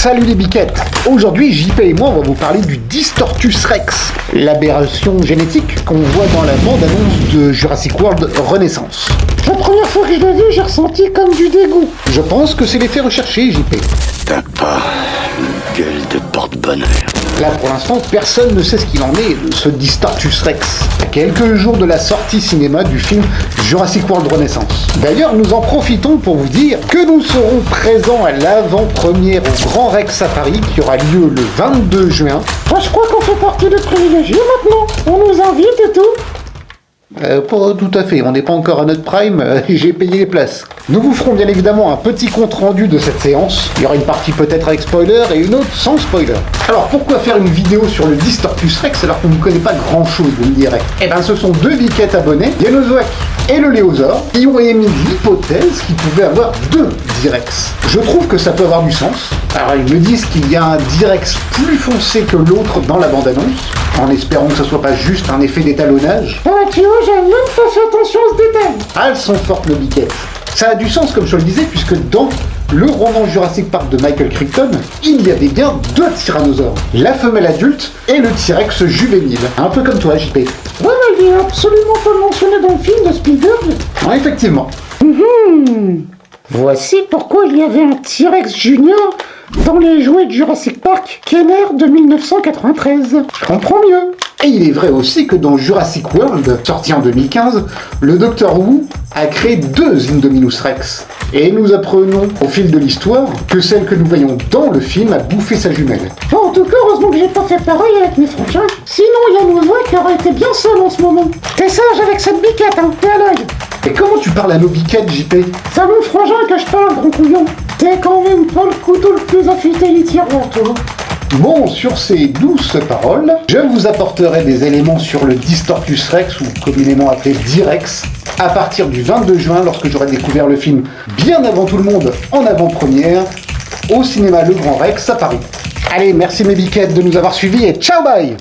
Salut les biquettes. Aujourd'hui, JP et moi, on va vous parler du Distortus Rex, l'aberration génétique qu'on voit dans la bande-annonce de Jurassic World Renaissance. La première fois que je l'ai vu, j'ai ressenti comme du dégoût. Je pense que c'est l'effet recherché, JP. T'as pas une gueule de porte-bonheur. Là, pour l'instant, personne ne sait ce qu'il en est de ce Distortus Rex, à quelques jours de la sortie cinéma du film Jurassic World Renaissance. D'ailleurs, nous en profitons pour vous dire que nous serons présents à l'avant-première au Grand Rex à Paris, qui aura lieu le 22 juin. Moi, je crois qu'on fait partie des privilégiés maintenant. On nous invite et tout. Pas tout à fait, on n'est pas encore à notre prime, j'ai payé les places. Nous vous ferons bien évidemment un petit compte rendu de cette séance. Il y aura une partie peut-être avec spoiler et une autre sans spoiler. Alors pourquoi faire une vidéo sur le Distortus Rex alors qu'on ne connaît pas grand chose, vous me direz? Eh ben ce sont deux biquettes abonnés, Yanozoak et le Léosaure, qui ont émis l'hypothèse qu'il pouvait avoir deux Direx. Je trouve que ça peut avoir du sens. Alors ils me disent qu'il y a un Direx plus foncé que l'autre dans la bande-annonce, en espérant que ce soit pas juste un effet d'étalonnage. Ah, tu vois, j'ai même pas fait attention à ce détail. Ah, elles sont fortes nos biquettes. Ça a du sens comme je le disais, puisque dans le roman Jurassic Park de Michael Crichton, il y avait bien deux tyrannosaures. La femelle adulte et le T-Rex juvénile. Un peu comme toi, JP. Ouais, mais il est absolument pas mentionné dans le film de Spielberg. Ouais, effectivement. Voici pourquoi il y avait un T-Rex Junior dans les jouets de Jurassic Park Kenner de 1993. Je comprends mieux. Et il est vrai aussi que dans Jurassic World, sorti en 2015, le Dr Wu a créé deux Indominus Rex. Et nous apprenons au fil de l'histoire que celle que nous voyons dans le film a bouffé sa jumelle. Bon, en tout cas, heureusement que j'ai pas fait pareil avec mes frangins. Sinon, Yanozoak aurait été bien seul en ce moment. T'es sage avec cette biquette, hein, t'es à l'œil. Et comment tu parles à nos biquettes, JP? C'est à mon frangin que je parle, gros couillon. T'es quand même pas le couteau le plus affûté du tiroir, toi. Bon, sur ces douces paroles, je vous apporterai des éléments sur le Distortus Rex, ou communément appelé Direx, à partir du 22 juin, lorsque j'aurai découvert le film bien avant tout le monde, en avant-première, au cinéma Le Grand Rex à Paris. Allez, merci mes biquettes de nous avoir suivis et ciao bye!